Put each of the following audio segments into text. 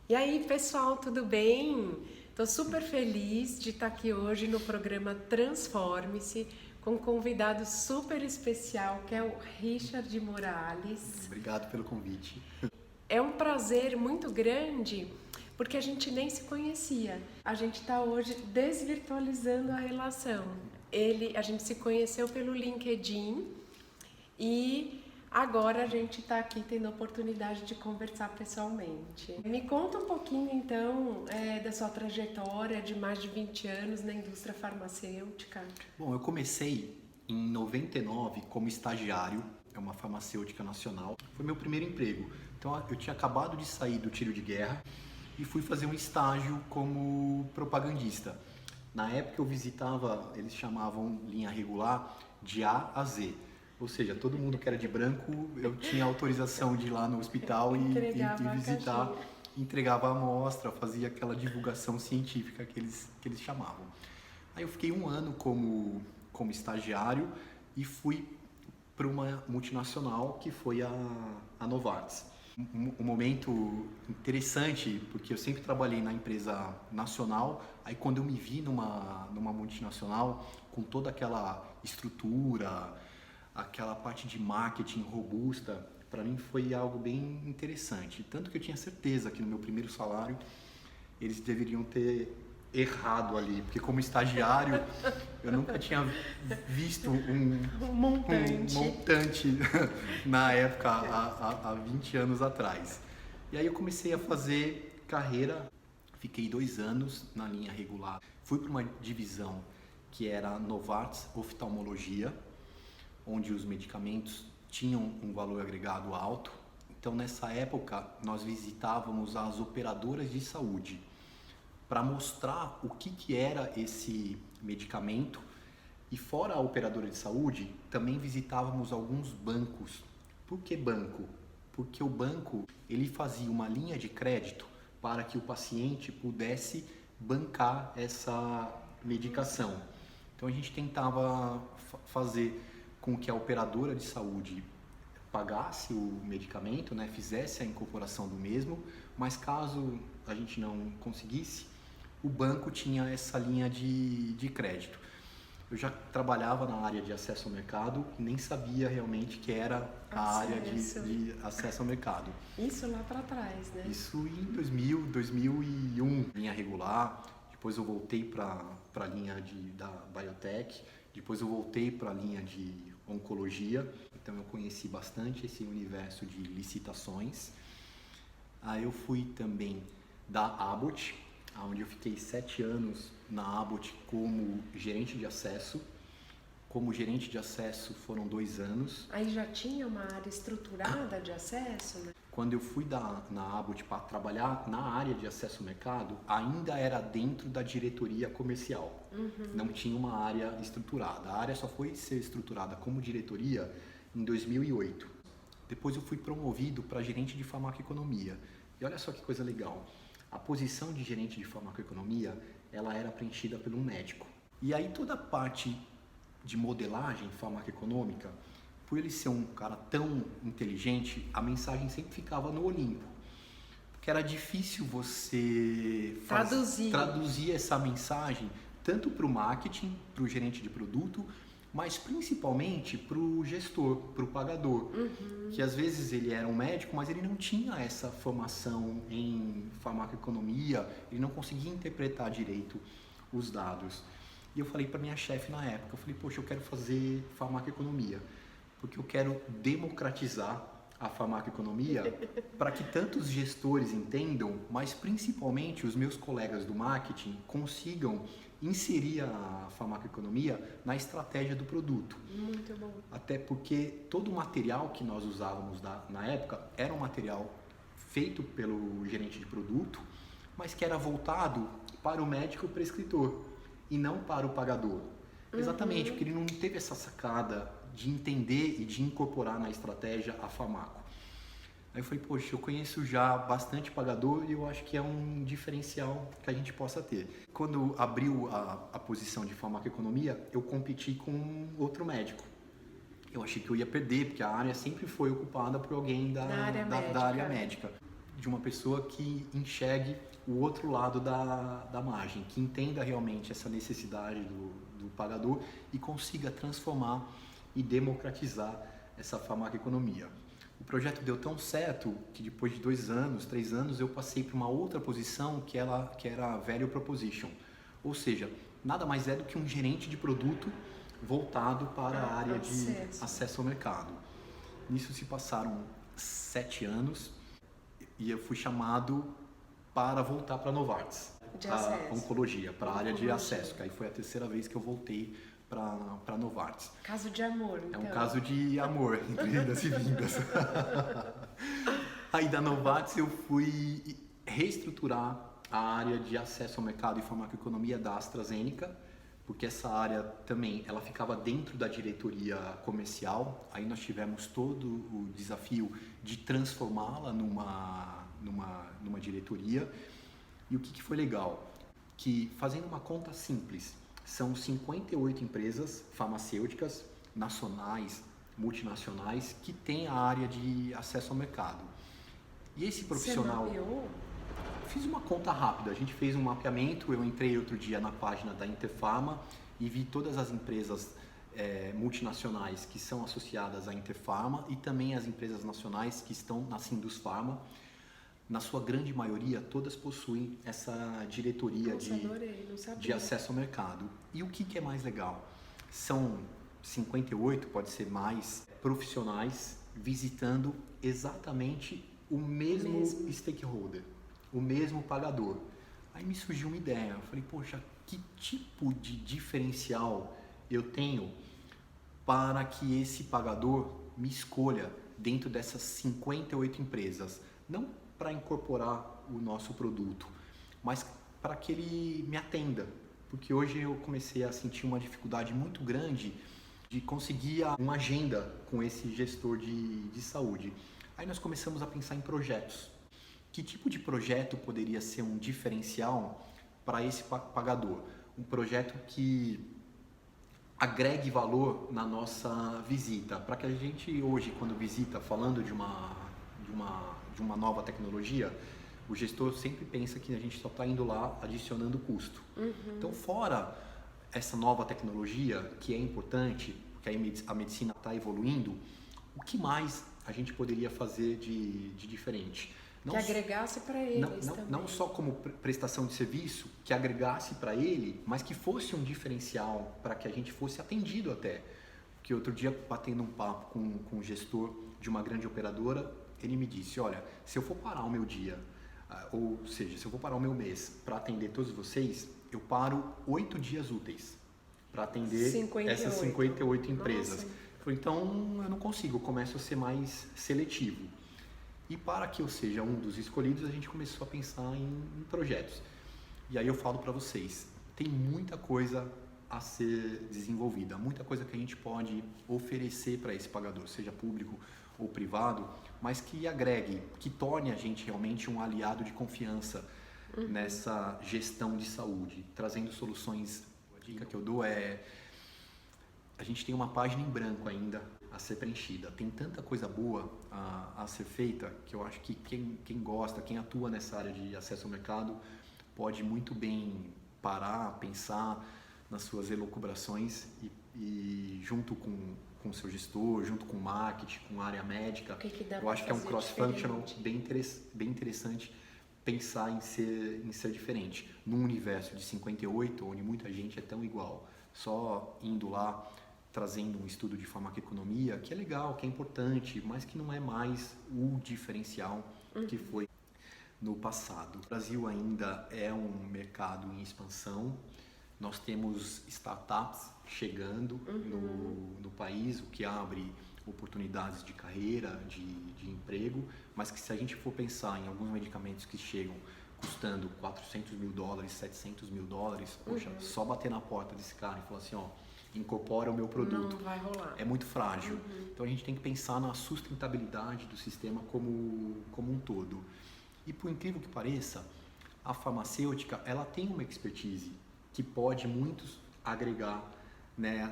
E aí, pessoal, tudo bem? Estou super feliz de estar aqui hoje no programa Transforme-se com um convidado super especial que é o Richard Morales. Obrigado pelo convite. É um prazer muito grande porque a gente nem se conhecia. A gente está hoje desvirtualizando a relação. A gente se conheceu pelo LinkedIn e agora a gente está aqui tendo a oportunidade de conversar pessoalmente. Me conta um pouquinho então da sua trajetória de mais de 20 anos na indústria farmacêutica. Bom, eu comecei em 99 como estagiário, é uma farmacêutica nacional. Foi meu primeiro emprego. Então eu tinha acabado de sair do tiro de guerra e fui fazer um estágio como propagandista. Na época eu visitava, eles chamavam linha regular de A a Z. Ou seja, todo mundo que era de branco, eu tinha autorização de ir lá no hospital e visitar, entregava a amostra, fazia aquela divulgação científica que eles chamavam. Aí eu fiquei um ano como estagiário e fui para uma multinacional que foi a Novartis. Um momento interessante, porque eu sempre trabalhei na empresa nacional, aí quando eu me vi numa multinacional, com toda aquela estrutura, aquela parte de marketing robusta, para mim foi algo bem interessante. Tanto que eu tinha certeza que no meu primeiro salário eles deveriam ter errado ali, porque como estagiário eu nunca tinha visto Um montante. um montante na época, há 20 anos atrás. E aí eu comecei a fazer carreira, fiquei 2 anos na linha regular. Fui para uma divisão que era a Novartis Oftalmologia, onde os medicamentos tinham um valor agregado alto. Então nessa época nós visitávamos as operadoras de saúde para mostrar o que era esse medicamento. E fora a operadora de saúde, também visitávamos alguns bancos. Por que banco? Porque o banco ele fazia uma linha de crédito para que o paciente pudesse bancar essa medicação. Então a gente tentava fazer com que a operadora de saúde pagasse o medicamento, né, fizesse a incorporação do mesmo, mas caso a gente não conseguisse, o banco tinha essa linha de crédito. Eu já trabalhava na área de acesso ao mercado e nem sabia realmente que era a área de acesso ao mercado. Isso lá para trás, né? Isso em 2000, 2001, linha regular. Depois eu voltei para a linha da biotech. Depois eu voltei para a linha de oncologia. Então eu conheci bastante esse universo de licitações. Aí eu fui também da Abbott, onde eu fiquei 7 anos na Abbott como gerente de acesso. Como gerente de acesso foram 2 anos. Aí já tinha uma área estruturada de acesso, né? Quando eu fui na Abbott para trabalhar na área de acesso ao mercado, ainda era dentro da diretoria comercial. Não tinha uma área estruturada. A área só foi ser estruturada como diretoria em 2008. Depois eu fui promovido para gerente de farmacoeconomia. E olha só que coisa legal. A posição de gerente de farmacoeconomia, ela era preenchida por um médico. E aí toda a parte de modelagem farmacoeconômica, por ele ser um cara tão inteligente, a mensagem sempre ficava no Olimpo. Porque era difícil você traduzir essa mensagem tanto para o marketing, para o gerente de produto, mas principalmente para o gestor, para o pagador, que às vezes ele era um médico, mas ele não tinha essa formação em farmacoeconomia, ele não conseguia interpretar direito os dados. E eu falei para minha chefe na época, eu falei, poxa, eu quero fazer farmacoeconomia, porque eu quero democratizar a farmacoeconomia para que tantos gestores entendam, mas principalmente os meus colegas do marketing consigam inserir a farmacoeconomia na estratégia do produto. Muito bom. Até porque todo o material que nós usávamos na época era um material feito pelo gerente de produto, mas que era voltado para o médico prescritor e não para o pagador. Exatamente, porque ele não teve essa sacada de entender e de incorporar na estratégia a farmaco. Aí eu falei, poxa, eu conheço já bastante pagador e eu acho que é um diferencial que a gente possa ter. Quando abriu a posição de farmacoeconomia, eu competi com outro médico. Eu achei que eu ia perder, porque a área sempre foi ocupada por alguém da área médica. de uma pessoa que enxergue o outro lado da margem, que entenda realmente essa necessidade do pagador e consiga transformar e democratizar essa farmacoeconomia. O projeto deu tão certo que depois de 2 anos, 3 anos, eu passei para uma outra posição que era Value Proposition, ou seja, nada mais é do que um gerente de produto voltado para a área de acesso ao mercado. Nisso se passaram 7 anos e eu fui chamado para voltar para a Novartis, a oncologia, para a área de acesso, que aí foi a 3ª vez que eu voltei para a Novartis. Caso de amor, então. É um caso de amor, entre idas e vindas. Aí da Novartis eu fui reestruturar a área de acesso ao mercado e farmacoeconomia da AstraZeneca, porque essa área também ela ficava dentro da diretoria comercial. Aí nós tivemos todo o desafio de transformá-la numa diretoria. E o que foi legal? Que, fazendo uma conta simples, são 58 empresas farmacêuticas, nacionais, multinacionais, que têm a área de acesso ao mercado. E esse profissional... Você mapeou? Fiz uma conta rápida, a gente fez um mapeamento, eu entrei outro dia na página da Interpharma e vi todas as empresas multinacionais que são associadas à Interpharma e também as empresas nacionais que estão na Sindusfarma. Na sua grande maioria, todas possuem essa diretoria de acesso ao mercado. E o que é mais legal? São 58, pode ser mais, profissionais visitando exatamente o mesmo stakeholder, o mesmo pagador. Aí me surgiu uma ideia, eu falei, poxa, que tipo de diferencial eu tenho para que esse pagador me escolha dentro dessas 58 empresas? Não para incorporar o nosso produto, mas para que ele me atenda, porque hoje eu comecei a sentir uma dificuldade muito grande de conseguir uma agenda com esse gestor de saúde. Aí nós começamos a pensar em projetos. Que tipo de projeto poderia ser um diferencial para esse pagador? Um projeto que agregue valor na nossa visita, para que a gente hoje, quando visita, falando de uma nova tecnologia, o gestor sempre pensa que a gente só está indo lá adicionando custo. Então, fora essa nova tecnologia, que é importante, porque a medicina está evoluindo, o que mais a gente poderia fazer de diferente? Que agregasse para eles também. Não só como prestação de serviço, que agregasse para ele, mas que fosse um diferencial para que a gente fosse atendido até. Porque outro dia, batendo um papo com um gestor de uma grande operadora, ele me disse, olha, se eu for parar o meu dia, ou seja, se eu for parar o meu mês para atender todos vocês, eu paro 8 dias úteis para atender 58. Essas 58 empresas. Nossa. Falei, então eu não consigo, eu começo a ser mais seletivo. E para que eu seja um dos escolhidos, a gente começou a pensar em projetos. E aí eu falo para vocês, tem muita coisa a ser desenvolvida, muita coisa que a gente pode oferecer para esse pagador, seja público ou privado, mas que agregue, que torne a gente realmente um aliado de confiança nessa gestão de saúde, trazendo soluções. A dica que eu dou é, a gente tem uma página em branco ainda a ser preenchida. Tem tanta coisa boa a ser feita que eu acho que quem gosta, quem atua nessa área de acesso ao mercado pode muito bem parar, pensar nas suas elucubrações e junto com o seu gestor, junto com o marketing, com a área médica, eu acho que é um cross-functional bem interessante pensar em ser diferente. Num universo de 58, onde muita gente é tão igual, só indo lá trazendo um estudo de farmacoeconomia, que é legal, que é importante, mas que não é mais o diferencial que foi no passado. O Brasil ainda é um mercado em expansão, nós temos startups chegando no país, o que abre oportunidades de carreira, de emprego, mas que se a gente for pensar em alguns medicamentos que chegam custando $400 mil, $700 mil, poxa, só bater na porta desse cara e falar assim, ó, incorpora o meu produto. Não vai rolar. É muito frágil. Então a gente tem que pensar na sustentabilidade do sistema como um todo. E por incrível que pareça, a farmacêutica, ela tem uma expertise que pode muito agregar, né,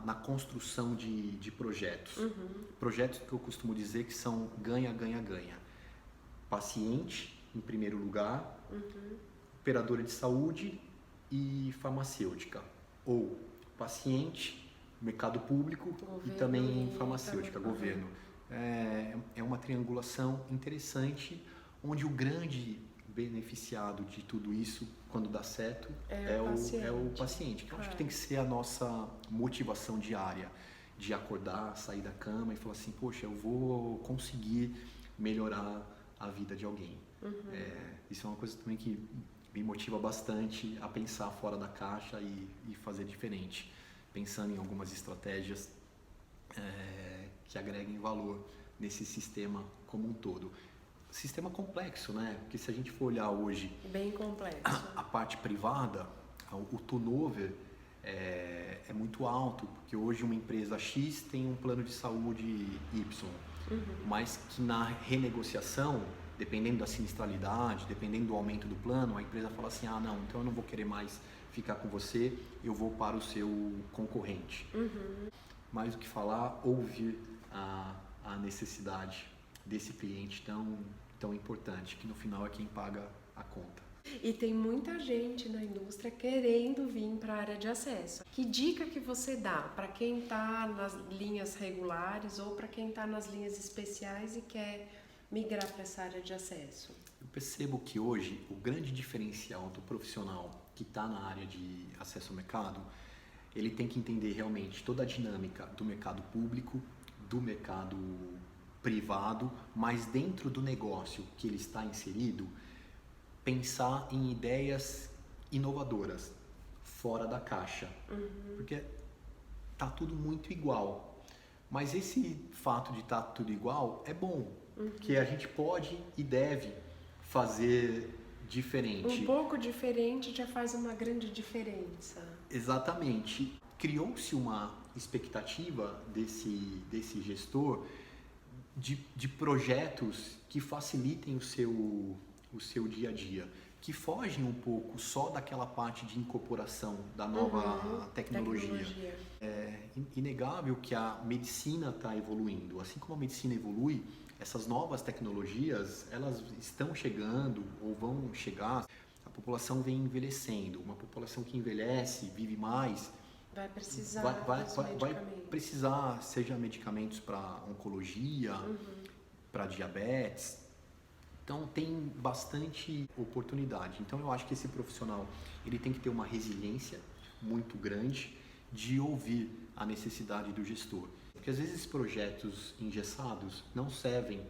na construção de projetos. Projetos que eu costumo dizer que são ganha, ganha, ganha. paciente, em primeiro lugar, operadora de saúde e farmacêutica. Ou paciente, mercado público e também farmacêutica, governo. É uma triangulação interessante, onde o grande beneficiado de tudo isso, quando dá certo, é o paciente. Que eu acho que tem que ser a nossa motivação diária, de acordar, sair da cama e falar assim, poxa, eu vou conseguir melhorar a vida de alguém. Isso é uma coisa também que me motiva bastante a pensar fora da caixa e fazer diferente, pensando em algumas estratégias que agreguem valor nesse sistema como um todo. Sistema complexo, né? Porque se a gente for olhar hoje bem complexo, a parte privada, o turnover é muito alto, porque hoje uma empresa X tem um plano de saúde Y, mas que na renegociação, dependendo da sinistralidade, dependendo do aumento do plano, a empresa fala assim, não, então eu não vou querer mais ficar com você, eu vou para o seu concorrente. Mais do que falar, ouvir a necessidade desse cliente tão importante, que no final é quem paga a conta. E tem muita gente na indústria querendo vir para a área de acesso. Que dica que você dá para quem está nas linhas regulares ou para quem está nas linhas especiais e quer migrar para essa área de acesso? Eu percebo que hoje o grande diferencial do profissional que está na área de acesso ao mercado, ele tem que entender realmente toda a dinâmica do mercado público, do mercado privado, mas dentro do negócio que ele está inserido, pensar em ideias inovadoras, fora da caixa. Porque tá tudo muito igual. Mas esse fato de estar tudo igual é bom, que a gente pode e deve fazer diferente. Um pouco diferente já faz uma grande diferença. Exatamente. Criou-se uma expectativa desse gestor de projetos que facilitem o seu dia a dia, que fogem um pouco só daquela parte de incorporação da nova tecnologia. É inegável que a medicina está evoluindo. Assim como a medicina evolui, essas novas tecnologias, elas estão chegando ou vão chegar. A população vem envelhecendo. Uma população que envelhece, vive mais, vai precisar vai precisar, seja medicamentos para oncologia, para diabetes. Então tem bastante oportunidade. Então eu acho que esse profissional, ele tem que ter uma resiliência muito grande de ouvir a necessidade do gestor. Porque às vezes projetos engessados não servem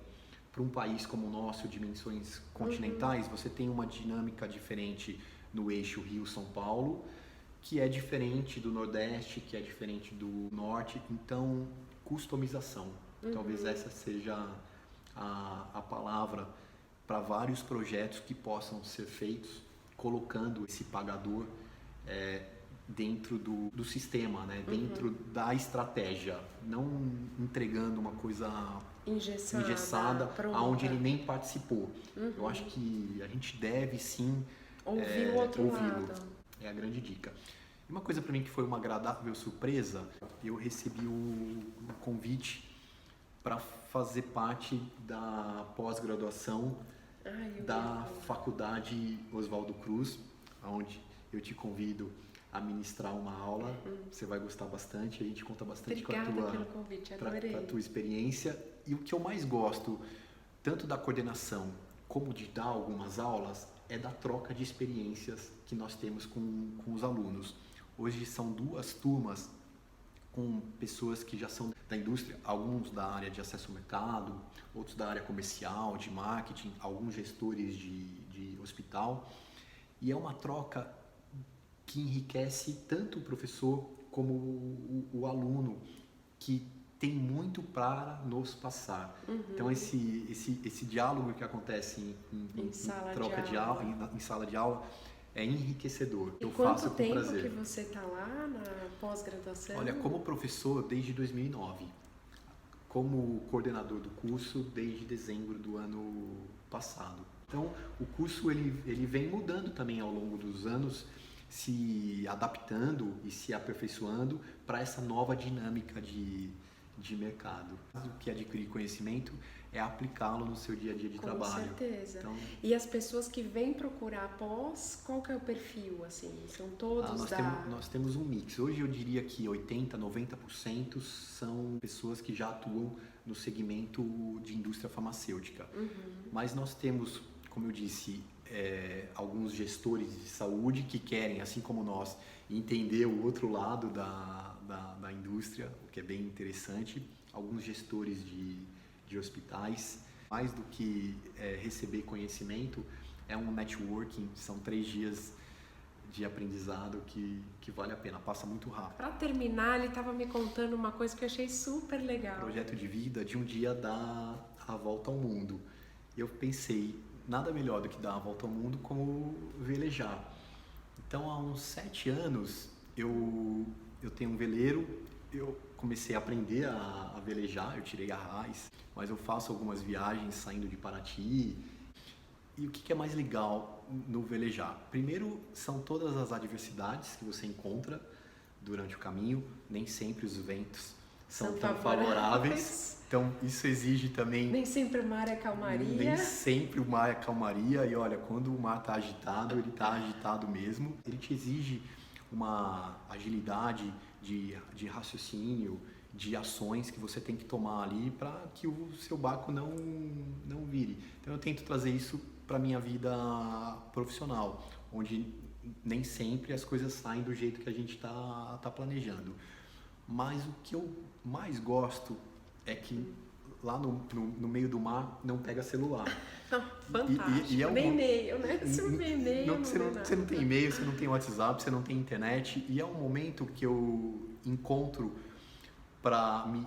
para um país como o nosso, dimensões continentais. Você tem uma dinâmica diferente no eixo Rio-São Paulo, que é diferente do Nordeste, que é diferente do Norte. Então, customização. Talvez essa seja a palavra para vários projetos que possam ser feitos, colocando esse pagador dentro do sistema, né? Dentro da estratégia, não entregando uma coisa engessada aonde ele nem participou. Eu acho que a gente deve sim ouvir o outro lado. É a grande dica. E uma coisa para mim que foi uma agradável surpresa, eu recebi um convite para fazer parte da pós-graduação da Faculdade Oswaldo Cruz, onde eu te convido a ministrar uma aula. Você vai gostar bastante, a gente conta bastante com a tua experiência. E o que eu mais gosto, tanto da coordenação como de dar algumas aulas, é da troca de experiências que nós temos com os alunos. Hoje são 2 turmas com pessoas que já são da indústria, alguns da área de acesso ao mercado, outros da área comercial, de marketing, alguns gestores de hospital. E é uma troca que enriquece tanto o professor como o aluno, que tem muito para nos passar. Então esse diálogo que acontece em troca de aula, em sala de aula, é enriquecedor. E quanto tempo que você está lá na pós-graduação? Olha, como professor desde 2009, como coordenador do curso desde dezembro do ano passado. Então o curso ele vem mudando também ao longo dos anos, se adaptando e se aperfeiçoando para essa nova dinâmica de de mercado. O que adquirir conhecimento é aplicá-lo no seu dia a dia de trabalho. Com certeza. Então, e as pessoas que vêm procurar pós, qual que é o perfil, assim? São todos nós temos um mix. Hoje eu diria que 80%, 90% são pessoas que já atuam no segmento de indústria farmacêutica. Mas nós temos, como eu disse, alguns gestores de saúde que querem, assim como nós, entender o outro lado da indústria, o que é bem interessante. Alguns gestores de hospitais. Mais do que receber conhecimento, é um networking, são 3 dias de aprendizado que vale a pena, passa muito rápido. Para terminar, ele estava me contando uma coisa que eu achei super legal. Projeto de vida de um dia dar a volta ao mundo. Eu pensei, nada melhor do que dar a volta ao mundo como velejar. Então, há uns 7 anos, eu tenho um veleiro, eu comecei a aprender a velejar, eu tirei a RAIS, mas eu faço algumas viagens saindo de Paraty. E o que é mais legal no velejar? Primeiro, são todas as adversidades que você encontra durante o caminho, nem sempre os ventos são tão favoráveis. Então, isso exige também... Nem sempre o mar é calmaria. Nem sempre o mar é calmaria. E olha, quando o mar está agitado, ele está agitado mesmo. Ele te exige uma agilidade de raciocínio, de ações que você tem que tomar ali para que o seu barco não vire. Então, eu tento trazer isso para a minha vida profissional, onde nem sempre as coisas saem do jeito que a gente tá planejando. Mas o que eu mais gosto é que lá no meio do mar não pega celular. Fantástico. E nem e-mail, né? Você não tem e-mail, você não tem WhatsApp, você não tem internet. E é um momento que eu encontro para me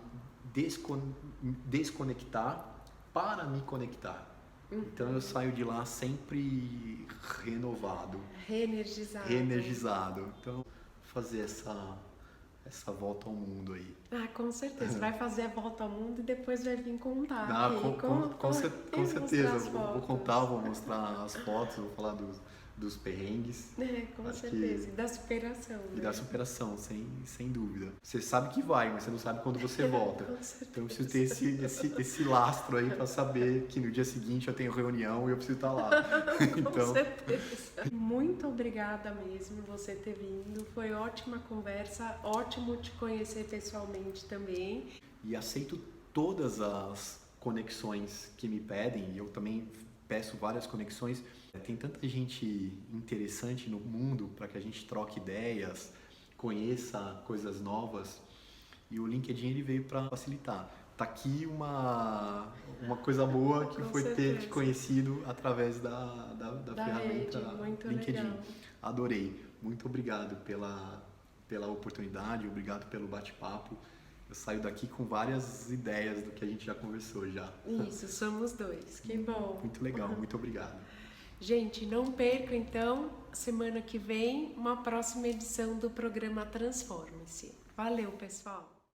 desconectar para me conectar. Então eu saio de lá sempre renovado. Reenergizado. Então, fazer essa volta ao mundo aí. Com certeza. Vai fazer a volta ao mundo e depois vai vir contar. Com certeza. Vou contar, vou mostrar as fotos, vou falar dos perrengues. Com certeza. E da superação. E da superação, sem dúvida. Você sabe que vai, mas você não sabe quando você volta. Então eu preciso ter esse lastro aí para saber que no dia seguinte eu tenho reunião e eu preciso estar lá. Com certeza. Muito obrigada mesmo por você ter vindo. Foi ótima conversa, ótimo te conhecer pessoalmente também. E aceito todas as conexões que me pedem, e eu também peço várias conexões. Tem tanta gente interessante no mundo para que a gente troque ideias, conheça coisas novas, e o LinkedIn ele veio para facilitar. Tá aqui uma coisa boa que foi ter te conhecido através da ferramenta LinkedIn. Legal. Adorei. Muito obrigado pela oportunidade, obrigado pelo bate-papo. Eu saio daqui com várias ideias do que a gente já conversou já. Isso, somos 2. Que bom. Muito legal, muito obrigado. Gente, não perca então, semana que vem, uma próxima edição do programa Transforme-se. Valeu, pessoal!